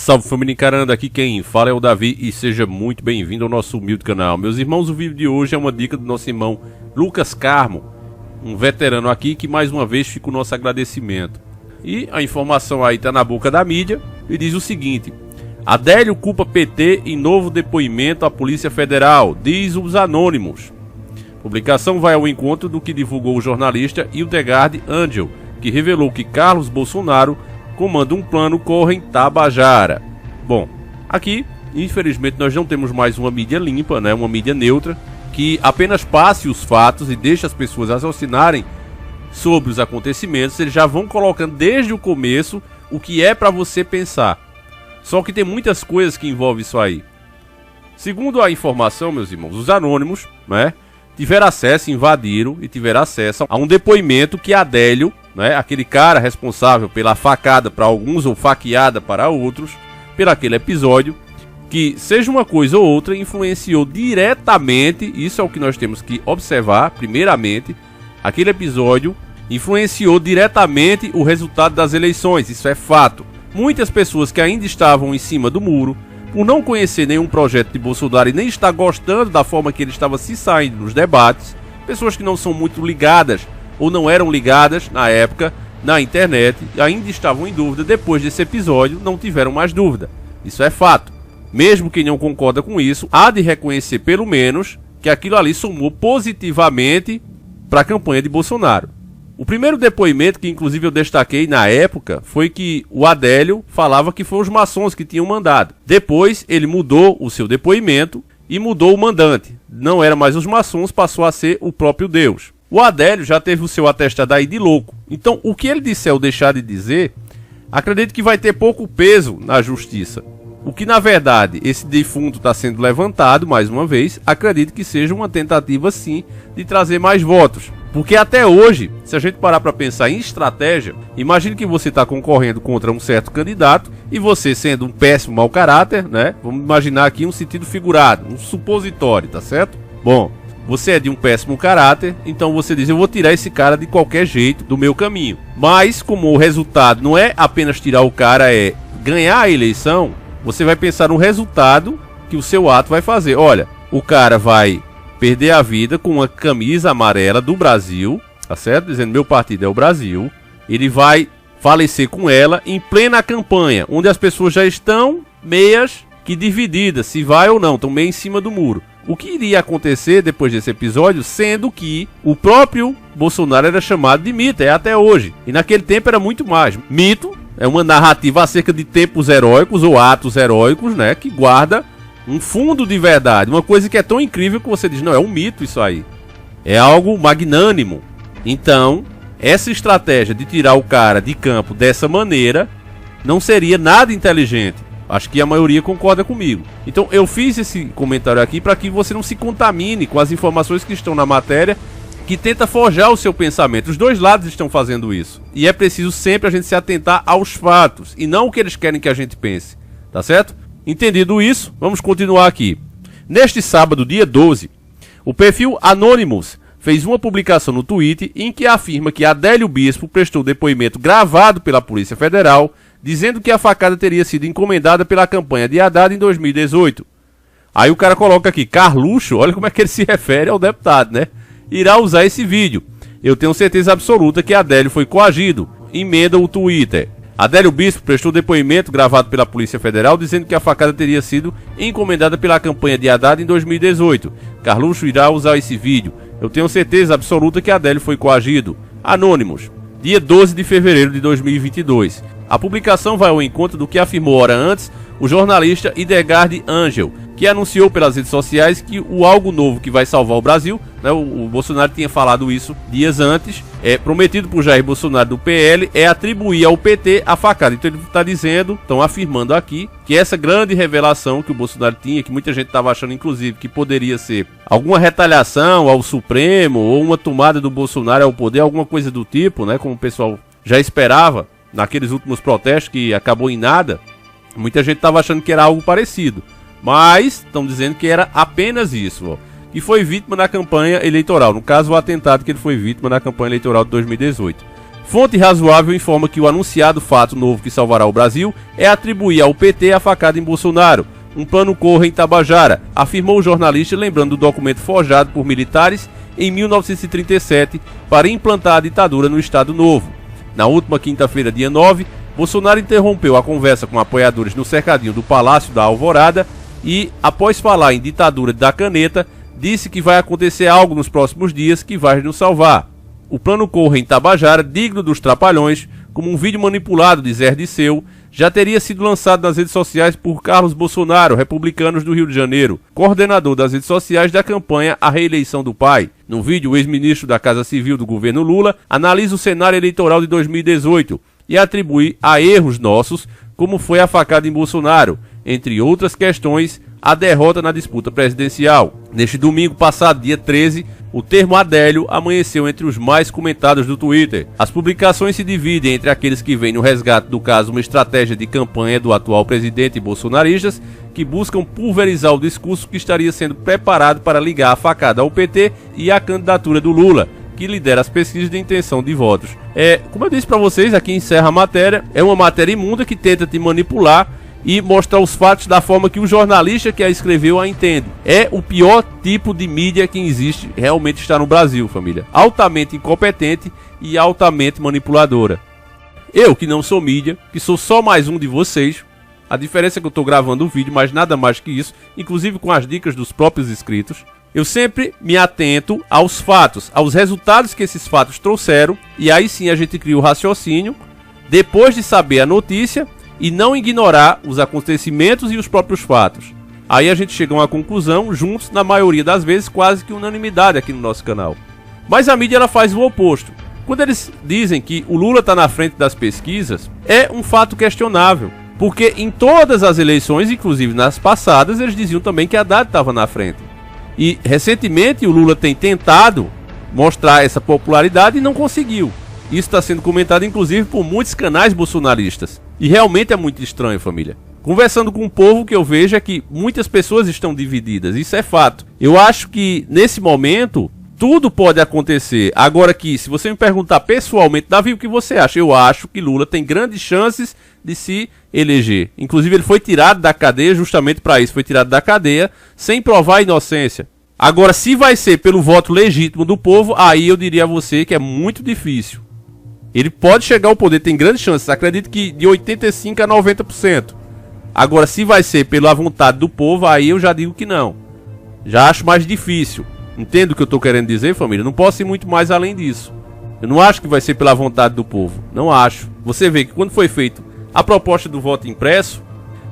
Salve família encarando, aqui quem fala é o Davi e seja muito bem-vindo ao nosso humilde canal. Meus irmãos, o vídeo de hoje é uma dica do nosso irmão Lucas Carmo, um veterano aqui que mais uma vez fica o nosso agradecimento. E a informação aí tá na boca da mídia e diz o seguinte: Adélio culpa PT em novo depoimento à Polícia Federal, diz os anônimos. A publicação vai ao encontro do que divulgou o jornalista Hildegard Angel, que revelou que Carlos Bolsonaro comanda um plano corre em Tabajara. Bom, aqui, infelizmente, nós não temos mais uma mídia limpa, né? Uma mídia neutra, que apenas passe os fatos e deixe as pessoas raciocinarem sobre os acontecimentos. Eles já vão colocando desde o começo o que é para você pensar. Só que tem muitas coisas que envolvem isso aí. Segundo a informação, meus irmãos, os anônimos, né, tiveram acesso, invadiram e tiveram acesso a um depoimento que Adélio, né, aquele cara responsável pela facada para alguns ou faqueada para outros, por aquele episódio, que seja uma coisa ou outra influenciou diretamente, isso é o que nós temos que observar, primeiramente, aquele episódio influenciou diretamente o resultado das eleições, isso é fato. Muitas pessoas que ainda estavam em cima do muro, por não conhecer nenhum projeto de Bolsonaro e nem estar gostando da forma que ele estava se saindo nos debates, pessoas que não são muito ligadas ou não eram ligadas na época na internet, ainda estavam em dúvida. Depois desse episódio não tiveram mais dúvida, isso é fato. Mesmo quem não concorda com isso, há de reconhecer pelo menos que aquilo ali somou positivamente para a campanha de Bolsonaro. O primeiro depoimento, que inclusive eu destaquei na época, foi que o Adélio falava que foram os maçons que tinham mandado. Depois ele mudou o seu depoimento e mudou o mandante. Não era mais os maçons, passou a ser o próprio Deus. O Adélio já teve o seu atestado aí de louco. Então, o que ele disser ou deixar de dizer, acredito que vai ter pouco peso na justiça. O que, na verdade, esse defunto está sendo levantado, mais uma vez, acredito que seja uma tentativa, sim, de trazer mais votos. Porque até hoje, se a gente parar para pensar em estratégia, imagine que você está concorrendo contra um certo candidato e você, sendo um péssimo mau caráter, né? Vamos imaginar aqui um sentido figurado, um supositório, tá certo? Bom, você é de um péssimo caráter, então você diz: eu vou tirar esse cara de qualquer jeito do meu caminho. Mas como o resultado não é apenas tirar o cara, é ganhar a eleição, você vai pensar no resultado que o seu ato vai fazer. Olha, o cara vai perder a vida com uma camisa amarela do Brasil, tá certo? Dizendo: meu partido é o Brasil. Ele vai falecer com ela em plena campanha, onde as pessoas já estão meias que divididas, se vai ou não, estão meio em cima do muro. O que iria acontecer depois desse episódio, sendo que o próprio Bolsonaro era chamado de mito, é até hoje. E naquele tempo era muito mais. Mito é uma narrativa acerca de tempos heróicos ou atos heróicos, né, que guarda um fundo de verdade. Uma coisa que é tão incrível que você diz: não, é um mito isso aí. É algo magnânimo. Então, essa estratégia de tirar o cara de campo dessa maneira não seria nada inteligente. Acho que a maioria concorda comigo. Então eu fiz esse comentário aqui para que você não se contamine com as informações que estão na matéria, que tenta forjar o seu pensamento. Os dois lados estão fazendo isso. E é preciso sempre a gente se atentar aos fatos e não o que eles querem que a gente pense. Tá certo? Entendido isso, vamos continuar aqui. Neste sábado, dia 12, o perfil Anonymous fez uma publicação no Twitter em que afirma que Adélio Bispo prestou depoimento gravado pela Polícia Federal, dizendo que a facada teria sido encomendada pela campanha de Haddad em 2018. Aí o cara coloca aqui: Carluxo, olha como é que ele se refere ao deputado, né? Irá usar esse vídeo. Eu tenho certeza absoluta que Adélio foi coagido. Emenda o Twitter. Adélio Bispo prestou depoimento gravado pela Polícia Federal, dizendo que a facada teria sido encomendada pela campanha de Haddad em 2018. Carluxo irá usar esse vídeo. Eu tenho certeza absoluta que Adélio foi coagido. Anônimos. Dia 12 de fevereiro de 2022. A publicação vai ao encontro do que afirmou hora antes o jornalista Hildegard Angel, que anunciou pelas redes sociais que o algo novo que vai salvar o Brasil, né, o Bolsonaro tinha falado isso dias antes, prometido por Jair Bolsonaro do PL, é atribuir ao PT a facada. Então ele está dizendo, estão afirmando aqui, que essa grande revelação que o Bolsonaro tinha, que muita gente estava achando inclusive que poderia ser alguma retaliação ao Supremo ou uma tomada do Bolsonaro ao poder, alguma coisa do tipo, né, como o pessoal já esperava naqueles últimos protestos, que acabou em nada. Muita gente estava achando que era algo parecido, mas estão dizendo que era apenas isso, ó, que foi vítima na campanha eleitoral, no caso o atentado que ele foi vítima na campanha eleitoral de 2018. Fonte razoável informa que o anunciado fato novo que salvará o Brasil é atribuir ao PT a facada em Bolsonaro. Um plano corra em Tabajara, afirmou o jornalista, lembrando do documento forjado por militares em 1937 para implantar a ditadura no Estado Novo. Na última quinta-feira, dia 9, Bolsonaro interrompeu a conversa com apoiadores no cercadinho do Palácio da Alvorada e, após falar em ditadura da caneta, disse que vai acontecer algo nos próximos dias que vai nos salvar. O plano corra em Tabajara, digno dos Trapalhões, como um vídeo manipulado de Zé Disseu, já teria sido lançado nas redes sociais por Carlos Bolsonaro, republicanos do Rio de Janeiro, coordenador das redes sociais da campanha à reeleição do pai. No vídeo, o ex-ministro da Casa Civil do governo Lula analisa o cenário eleitoral de 2018 e atribui a erros nossos, como foi a facada em Bolsonaro, entre outras questões, a derrota na disputa presidencial. Neste domingo passado, dia 13, o termo Adélio amanheceu entre os mais comentados do Twitter. As publicações se dividem entre aqueles que veem no resgate do caso uma estratégia de campanha do atual presidente e bolsonaristas, que buscam pulverizar o discurso que estaria sendo preparado para ligar a facada ao PT e à candidatura do Lula, que lidera as pesquisas de intenção de votos. Como eu disse para vocês, aqui encerra a matéria, é uma matéria imunda que tenta te manipular e mostrar os fatos da forma que o jornalista que a escreveu a entende. É o pior tipo de mídia que existe, realmente está no Brasil, família. Altamente incompetente e altamente manipuladora. Eu, que não sou mídia, que sou só mais um de vocês, a diferença é que eu estou gravando o vídeo, mas nada mais que isso, inclusive com as dicas dos próprios inscritos, eu sempre me atento aos fatos, aos resultados que esses fatos trouxeram, e aí sim a gente cria o raciocínio, depois de saber a notícia, e não ignorar os acontecimentos e os próprios fatos. Aí a gente chega a uma conclusão, juntos, na maioria das vezes, quase que unanimidade aqui no nosso canal. Mas a mídia ela faz o oposto. Quando eles dizem que o Lula está na frente das pesquisas, é um fato questionável. Porque em todas as eleições, inclusive nas passadas, eles diziam também que a Haddad estava na frente. E recentemente o Lula tem tentado mostrar essa popularidade e não conseguiu. Isso está sendo comentado inclusive por muitos canais bolsonaristas. E realmente é muito estranho, família. Conversando com o povo, o que eu vejo é que muitas pessoas estão divididas. Isso é fato. Eu acho que nesse momento tudo pode acontecer. Agora que, se você me perguntar pessoalmente, Davi, o que você acha? Eu acho que Lula tem grandes chances de se eleger. Inclusive ele foi tirado da cadeia justamente para isso. Foi tirado da cadeia sem provar a inocência. Agora, se vai ser pelo voto legítimo do povo, aí eu diria a você que é muito difícil. Ele pode chegar ao poder, tem grandes chances, acredito que de 85% a 90%. Agora, se vai ser pela vontade do povo, aí eu já digo que não. Já acho mais difícil. Entendo o que eu estou querendo dizer, família? Não posso ir muito mais além disso. Eu não acho que vai ser pela vontade do povo. Não acho. Você vê que quando foi feito a proposta do voto impresso,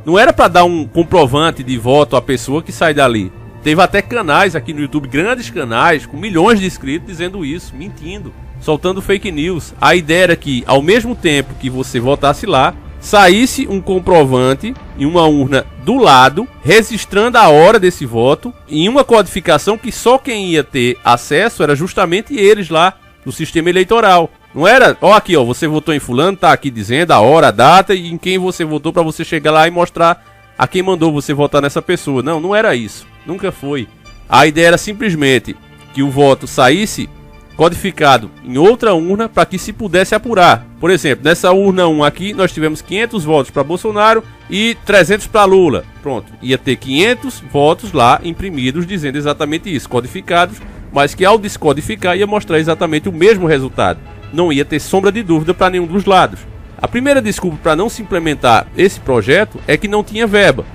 não era para dar um comprovante de voto à pessoa que sai dali. Teve até canais aqui no YouTube, grandes canais, com milhões de inscritos, dizendo isso, mentindo, soltando fake news. A ideia era que, ao mesmo tempo que você votasse lá, saísse um comprovante em uma urna do lado, registrando a hora desse voto, em uma codificação que só quem ia ter acesso era justamente eles lá, no sistema eleitoral. Não era, ó aqui, ó, você votou em fulano, tá aqui dizendo a hora, a data e em quem você votou para você chegar lá e mostrar a quem mandou você votar nessa pessoa. Não, não era isso. Nunca foi. A ideia era simplesmente que o voto saísse codificado em outra urna para que se pudesse apurar. Por exemplo, nessa urna 1 aqui, nós tivemos 500 votos para Bolsonaro e 300 para Lula. Pronto, ia ter 500 votos lá imprimidos dizendo exatamente isso, codificados, mas que ao descodificar ia mostrar exatamente o mesmo resultado. Não ia ter sombra de dúvida para nenhum dos lados. A primeira desculpa para não se implementar esse projeto é que não tinha verba.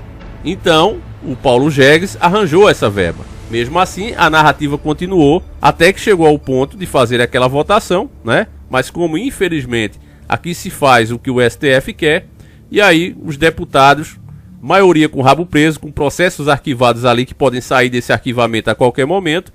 Então, o Paulo Jegues arranjou essa verba. Mesmo assim, a narrativa continuou até que chegou ao ponto de fazer aquela votação, né? Mas como infelizmente aqui se faz o que o STF quer, e aí os deputados, maioria com rabo preso, com processos arquivados ali que podem sair desse arquivamento a qualquer momento,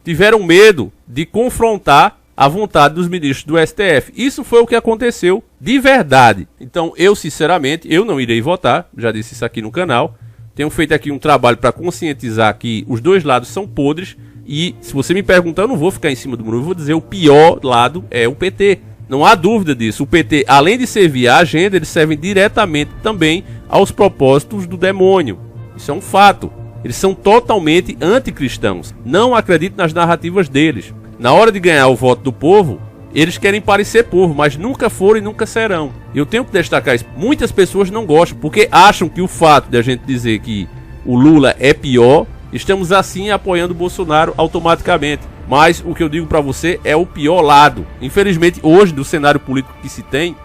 tiveram medo de confrontar a vontade dos ministros do STF. Isso foi o que aconteceu de verdade. Então eu sinceramente, eu não irei votar, já disse isso aqui no canal. Tenho feito aqui um trabalho para conscientizar que os dois lados são podres. E se você me perguntar, eu não vou ficar em cima do muro. Eu vou dizer, o pior lado é o PT. Não há dúvida disso. O PT, além de servir à agenda, eles servem diretamente também aos propósitos do demônio. Isso é um fato. Eles são totalmente anticristãos. Não acredito nas narrativas deles. Na hora de ganhar o voto do povo, Eles querem parecer povo, mas nunca foram e nunca serão. Eu tenho que destacar isso. Muitas pessoas não gostam, porque acham que o fato de a gente dizer que o Lula é pior, estamos assim apoiando o Bolsonaro automaticamente. Mas o que eu digo pra você é o pior lado. Infelizmente, hoje, do cenário político que se tem,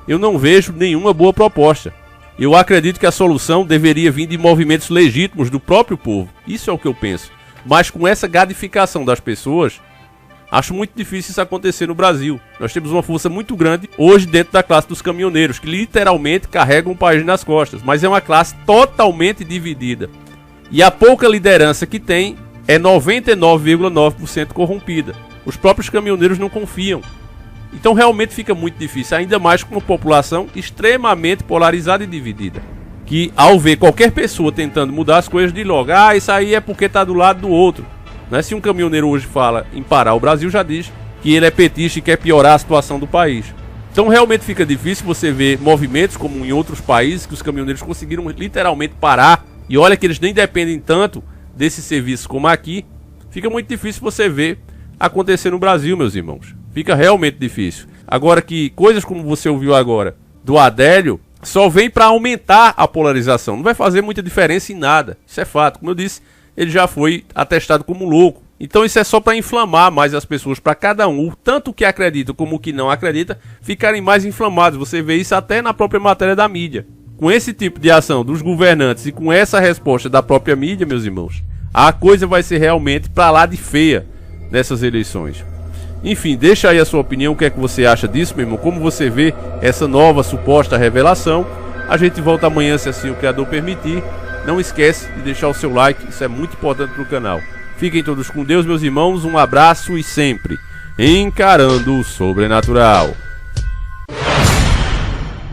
eu não vejo nenhuma boa proposta. Eu acredito que a solução deveria vir de movimentos legítimos do próprio povo. Isso é o que eu penso. Mas com essa gadificação das pessoas, acho muito difícil isso acontecer no Brasil. Nós temos uma força muito grande hoje dentro da classe dos caminhoneiros, que literalmente carregam o país nas costas. Mas é uma classe totalmente dividida. E a pouca liderança que tem é 99,9% corrompida. Os próprios caminhoneiros não confiam. Então realmente fica muito difícil, ainda mais com uma população extremamente polarizada e dividida. Que ao ver qualquer pessoa tentando mudar as coisas, diz logo, isso aí é porque está do lado do outro. Né? Se um caminhoneiro hoje fala em parar o Brasil, já diz que ele é petista e quer piorar a situação do país. Então realmente fica difícil você ver movimentos como em outros países, que os caminhoneiros conseguiram literalmente parar. E olha que eles nem dependem tanto desse serviço como aqui. Fica muito difícil você ver acontecer no Brasil, meus irmãos. Fica realmente difícil. Agora que coisas como você ouviu agora do Adélio só vem para aumentar a polarização. Não vai fazer muita diferença em nada. Isso é fato. Como eu disse, ele já foi atestado como louco. Então isso é só para inflamar mais as pessoas, para cada um, tanto o que acredita como o que não acredita, ficarem mais inflamados. Você vê isso até na própria matéria da mídia. Com esse tipo de ação dos governantes e com essa resposta da própria mídia, meus irmãos, a coisa vai ser realmente para lá de feia nessas eleições. Enfim, deixa aí a sua opinião, o que é que você acha disso, meu irmão, como você vê essa nova suposta revelação. A gente volta amanhã, se assim o Criador permitir. Não esquece de deixar o seu like, isso é muito importante para o canal. Fiquem todos com Deus, meus irmãos, um abraço e sempre encarando o sobrenatural.